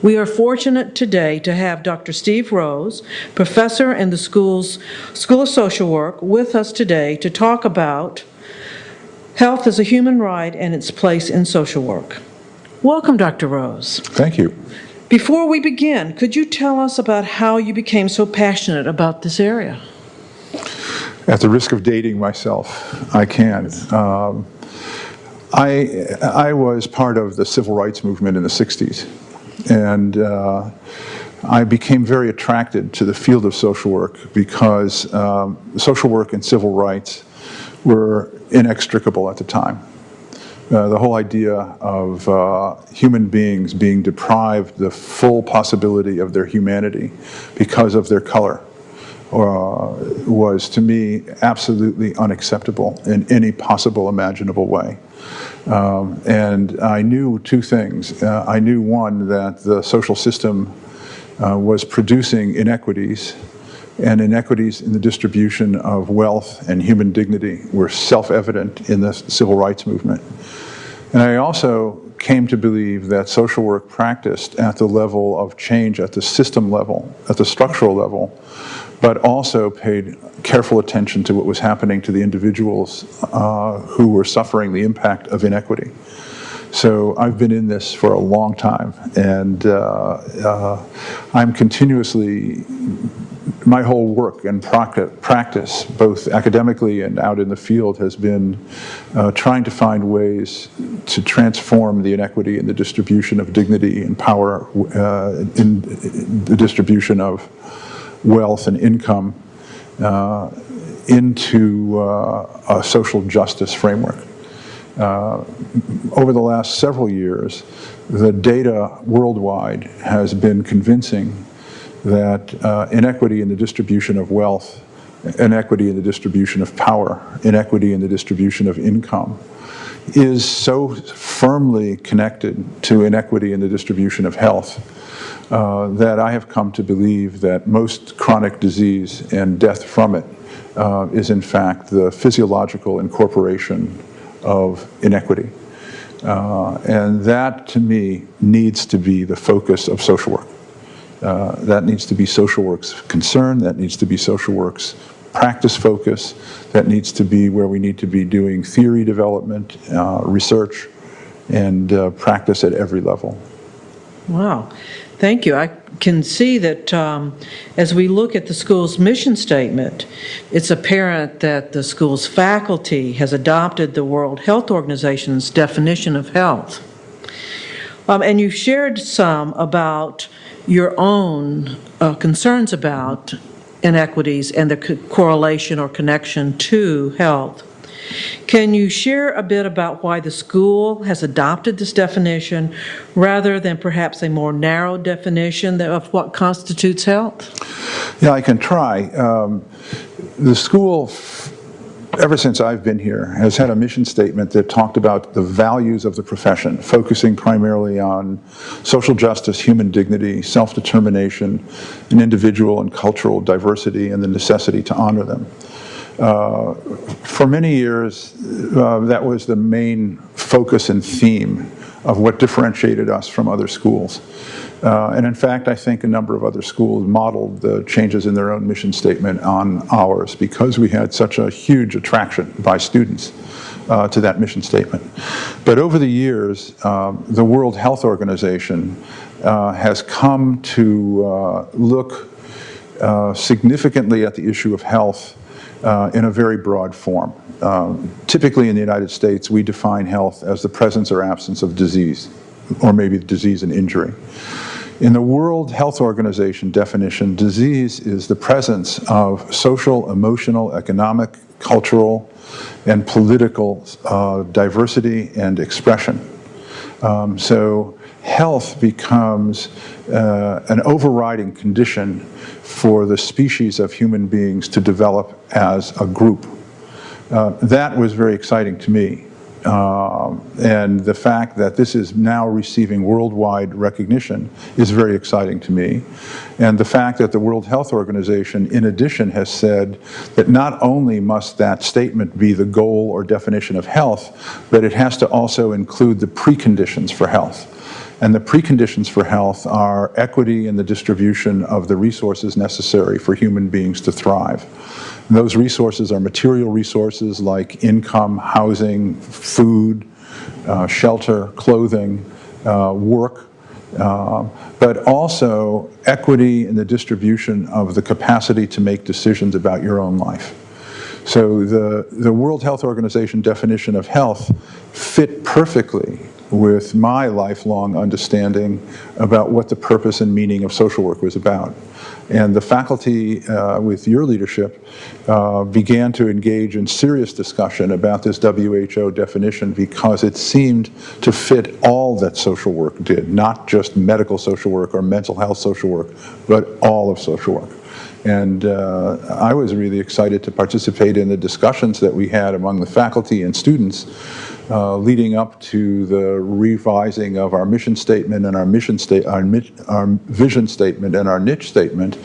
We are fortunate today to have Dr. Steve Rose, professor in the School of Social Work, with us today to talk about health as a human right and its place in social work. Welcome, Dr. Rose. Thank you. Before we begin, could you tell us about how you became so passionate about this area? At the risk of dating myself, I can. I was part of the civil rights movement in the 60s, and I became very attracted to the field of social work because social work and civil rights were inextricable at the time. The whole idea of human beings being deprived the full possibility of their humanity because of their color was, to me, absolutely unacceptable in any possible imaginable way. And I knew two things. I knew, one, that the social system was producing inequities, and inequities in the distribution of wealth and human dignity were self-evident in the civil rights movement. And I also came to believe that social work practiced at the level of change, at the system level, at the structural level, but also paid careful attention to what was happening to the individuals who were suffering the impact of inequity. So I've been in this for a long time, and I'm continuously, my whole work and practice, both academically and out in the field, has been trying to find ways to transform the inequity in the distribution of dignity and power, in the distribution of wealth and income, into a social justice framework. Over the last several years, the data worldwide has been convincing that inequity in the distribution of wealth, inequity in the distribution of power, inequity in the distribution of income is so firmly connected to inequity in the distribution of health that I have come to believe that most chronic disease and death from it is in fact the physiological incorporation of inequity. And that, to me, needs to be the focus of social work. That needs to be social work's concern, that needs to be social work's practice focus, that needs to be where we need to be doing theory development, research, and practice at every level. Wow. Thank you. I can see that as we look at the school's mission statement, it's apparent that the school's faculty has adopted the World Health Organization's definition of health. And you've shared some about your own concerns about inequities and the correlation or connection to health. Can you share a bit about why the school has adopted this definition rather than perhaps a more narrow definition of what constitutes health? Yeah, I can try. The school, ever since I've been here, has had a mission statement that talked about the values of the profession, focusing primarily on social justice, human dignity, self-determination, and individual and cultural diversity, and the necessity to honor them. For many years, that was the main focus and theme of what differentiated us from other schools. And in fact, I think a number of other schools modeled the changes in their own mission statement on ours because we had such a huge attraction by students to that mission statement. But over the years, the World Health Organization has come to look significantly at the issue of health in a very broad form. Typically in the United States, we define health as the presence or absence of disease, or maybe disease and injury. In the World Health Organization definition, disease is the presence of social, emotional, economic, cultural, and political diversity and expression. So health becomes an overriding condition for the species of human beings to develop as a group. That was very exciting to me. And the fact that this is now receiving worldwide recognition is very exciting to me. And the fact that the World Health Organization, in addition, has said that not only must that statement be the goal or definition of health, but it has to also include the preconditions for health. And the preconditions for health are equity in the distribution of the resources necessary for human beings to thrive. And those resources are material resources like income, housing, food, shelter, clothing, work, but also equity in the distribution of the capacity to make decisions about your own life. So the World Health Organization definition of health fit perfectly with my lifelong understanding about what the purpose and meaning of social work was about. And the faculty, with your leadership, began to engage in serious discussion about this WHO definition because it seemed to fit all that social work did, not just medical social work or mental health social work, but all of social work. And I was really excited to participate in the discussions that we had among the faculty and students leading up to the revising of our mission statement and our vision statement and our niche statement,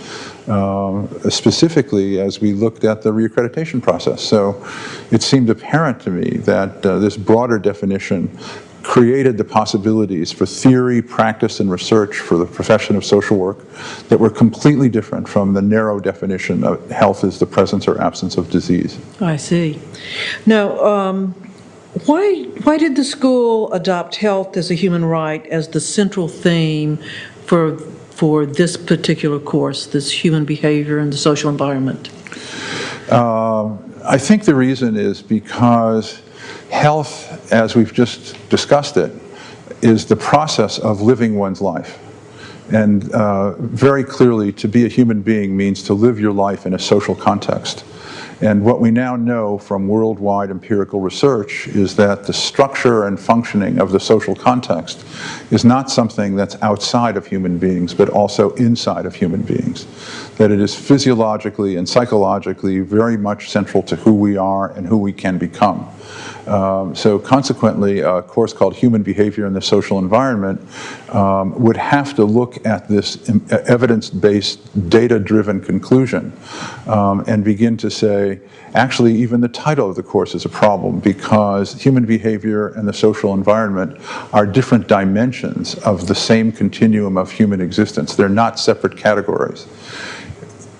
specifically as we looked at the reaccreditation process. So it seemed apparent to me that this broader definition created the possibilities for theory, practice, and research for the profession of social work that were completely different from the narrow definition of health as the presence or absence of disease. I see. Now, why did the school adopt health as a human right as the central theme for this particular course, this human behavior and the social environment? I think the reason is because health, as we've just discussed it, is the process of living one's life. And very clearly, to be a human being means to live your life in a social context. And what we now know from worldwide empirical research is that the structure and functioning of the social context is not something that's outside of human beings, but also inside of human beings. That it is physiologically and psychologically very much central to who we are and who we can become. So consequently, a course called Human Behavior in the Social Environment would have to look at this evidence-based, data-driven conclusion and begin to say, actually, even the title of the course is a problem because human behavior and the social environment are different dimensions of the same continuum of human existence. They're not separate categories.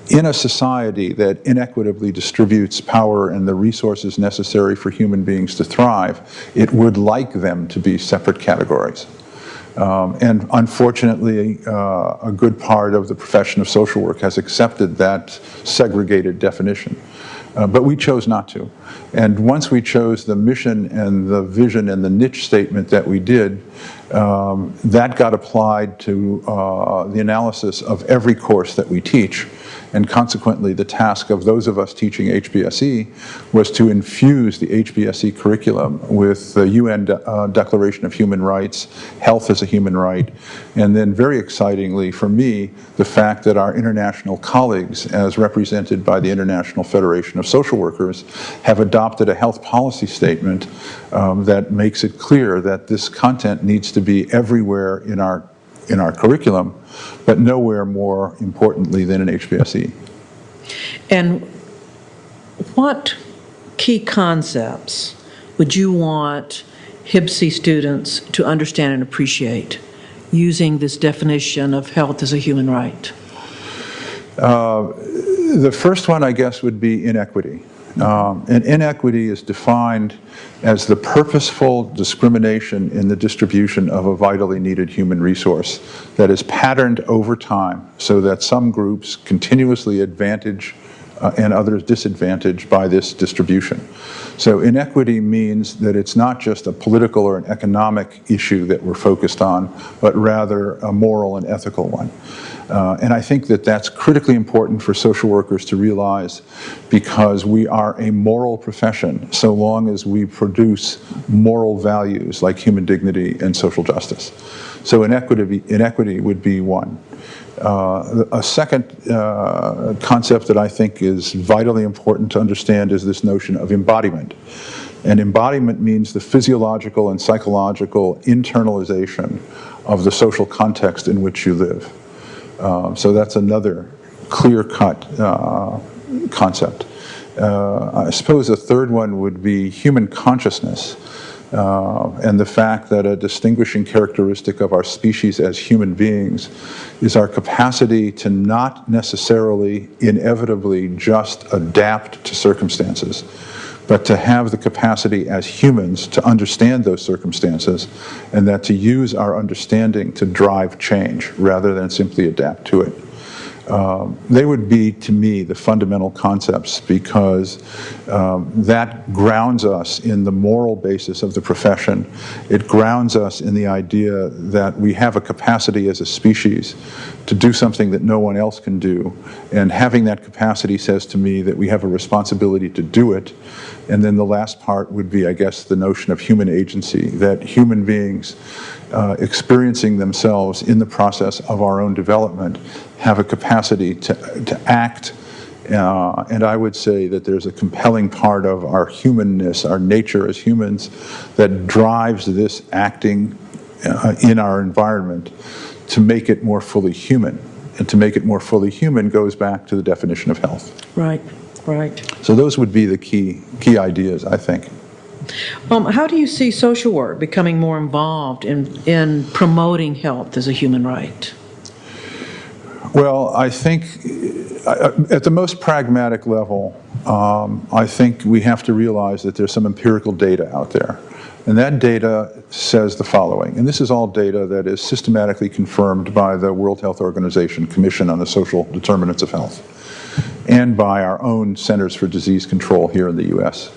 In a society that inequitably distributes power and the resources necessary for human beings to thrive, it would like them to be separate categories. And unfortunately, a good part of the profession of social work has accepted that segregated definition. But we chose not to. And once we chose the mission and the vision and the niche statement that we did, that got applied to the analysis of every course that we teach. And consequently, the task of those of us teaching HBSE was to infuse the HBSE curriculum with the UN Declaration of Human Rights, health as a human right, and then very excitingly for me, the fact that our international colleagues, as represented by the International Federation of Social Workers, have adopted a health policy statement that makes it clear that this content needs to be everywhere in our curriculum, but nowhere more importantly than in HBSE. And what key concepts would you want HBSE students to understand and appreciate using this definition of health as a human right? The first one, I guess, would be inequity. And inequity is defined as the purposeful discrimination in the distribution of a vitally needed human resource that is patterned over time so that some groups continuously advantage and others disadvantaged by this distribution. So inequity means that it's not just a political or an economic issue that we're focused on, but rather a moral and ethical one. And I think that that's critically important for social workers to realize because we are a moral profession so long as we produce moral values like human dignity and social justice. So inequity would be one. A second concept that I think is vitally important to understand is this notion of embodiment. And embodiment means the physiological and psychological internalization of the social context in which you live. So that's another clear-cut concept. I suppose a third one would be human consciousness. and the fact that a distinguishing characteristic of our species as human beings is our capacity to not necessarily, inevitably, just adapt to circumstances, but to have the capacity as humans to understand those circumstances, and that to use our understanding to drive change rather than simply adapt to it. They would be, to me, the fundamental concepts, because that grounds us in the moral basis of the profession. It grounds us in the idea that we have a capacity as a species to do something that no one else can do, and having that capacity says to me that we have a responsibility to do it. And then the last part would be, I guess, the notion of human agency, that human beings experiencing themselves in the process of our own development have a capacity to act, and I would say that there's a compelling part of our humanness, our nature as humans, that drives this acting in our environment to make it more fully human. And to make it more fully human goes back to the definition of health. Right, right. So those would be the key ideas, I think. How do you see social work becoming more involved in promoting health as a human right? Well, I think at the most pragmatic level, I think we have to realize that there's some empirical data out there. And that data says the following, and this is all data that is systematically confirmed by the World Health Organization Commission on the Social Determinants of Health, and by our own Centers for Disease Control here in the U.S.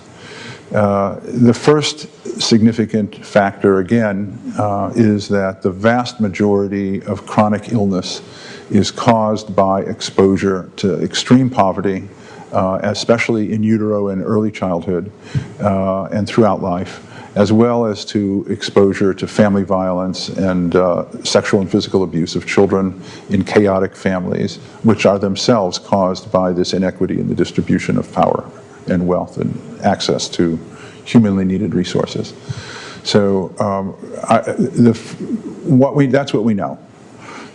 The first significant factor, again, is that the vast majority of chronic illness is caused by exposure to extreme poverty, especially in utero and early childhood and throughout life, as well as to exposure to family violence and sexual and physical abuse of children in chaotic families, which are themselves caused by this inequity in the distribution of power and wealth and access to humanly needed resources. So that's what we know.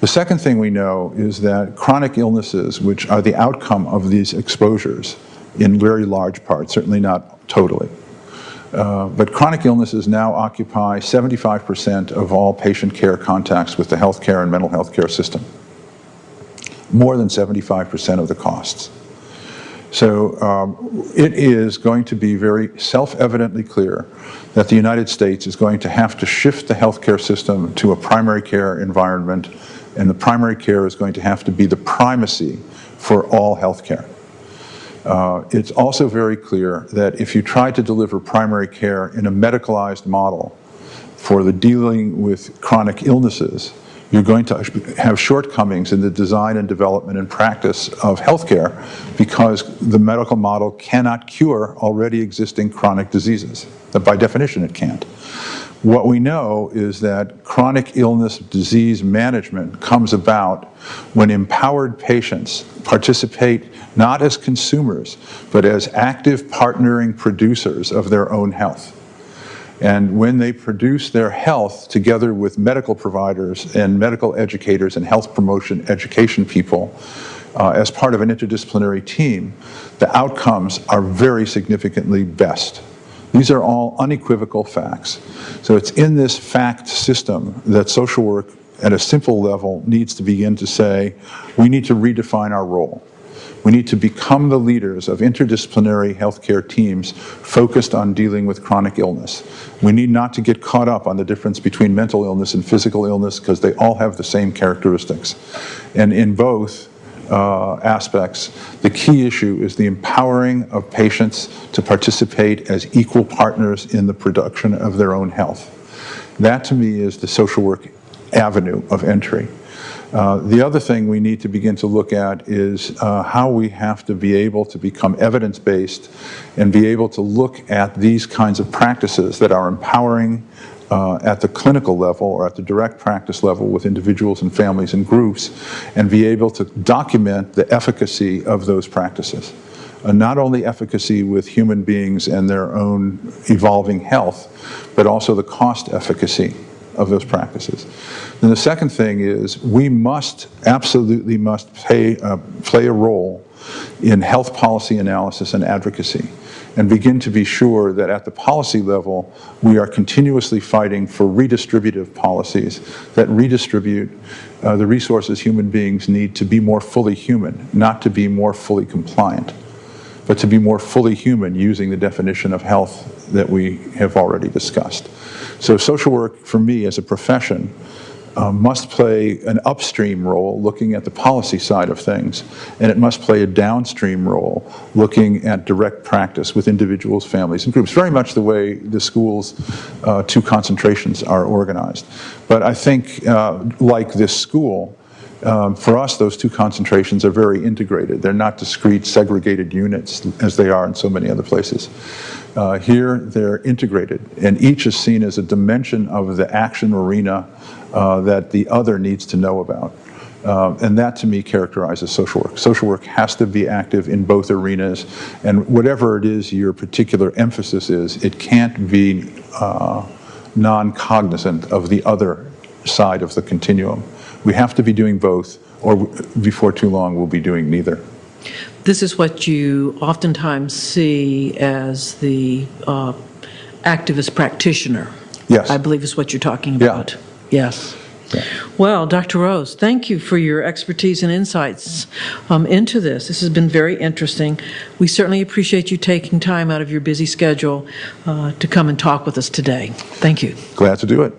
The second thing we know is that chronic illnesses, which are the outcome of these exposures in very large part, certainly not totally, but chronic illnesses now occupy 75% of all patient care contacts with the healthcare and mental health care system, more than 75% of the costs. So it is going to be very self-evidently clear that the United States is going to have to shift the healthcare system to a primary care environment, and the primary care is going to have to be the primacy for all healthcare. It's also very clear that if you try to deliver primary care in a medicalized model for the dealing with chronic illnesses, you're going to have shortcomings in the design and development and practice of healthcare, because the medical model cannot cure already existing chronic diseases. By definition, it can't. What we know is that chronic illness disease management comes about when empowered patients participate not as consumers, but as active partnering producers of their own health. And when they produce their health together with medical providers and medical educators and health promotion education people as part of an interdisciplinary team, the outcomes are very significantly best. These are all unequivocal facts. So it's in this fact system that social work at a simple level needs to begin to say, we need to redefine our role. We need to become the leaders of interdisciplinary healthcare teams focused on dealing with chronic illness. We need not to get caught up on the difference between mental illness and physical illness, because they all have the same characteristics. And in both aspects, the key issue is the empowering of patients to participate as equal partners in the production of their own health. That, to me, is the social work avenue of entry. The other thing we need to begin to look at is how we have to be able to become evidence-based and be able to look at these kinds of practices that are empowering at the clinical level or at the direct practice level with individuals and families and groups, and be able to document the efficacy of those practices. Not only efficacy with human beings and their own evolving health, but also the cost efficacy of those practices. And the second thing is we absolutely must play a role in health policy analysis and advocacy, and begin to be sure that at the policy level, we are continuously fighting for redistributive policies that redistribute the resources human beings need to be more fully human, not to be more fully compliant, but to be more fully human using the definition of health that we have already discussed. So social work, for me as a profession, must play an upstream role looking at the policy side of things, and it must play a downstream role looking at direct practice with individuals, families, and groups, very much the way the school's two concentrations are organized. But I think, like this school, for us, those two concentrations are very integrated. They're not discrete, segregated units as they are in so many other places. Here, they're integrated, and each is seen as a dimension of the action arena that the other needs to know about. And that, to me, characterizes social work. Social work has to be active in both arenas, and whatever it is your particular emphasis is, it can't be non-cognizant of the other side of the continuum. We have to be doing both, or before too long, we'll be doing neither. This is what you oftentimes see as the activist practitioner. Yes. I believe is what you're talking about. Yeah. Yes. Yeah. Well, Dr. Rose, thank you for your expertise and insights into this. This has been very interesting. We certainly appreciate you taking time out of your busy schedule to come and talk with us today. Thank you. Glad to do it.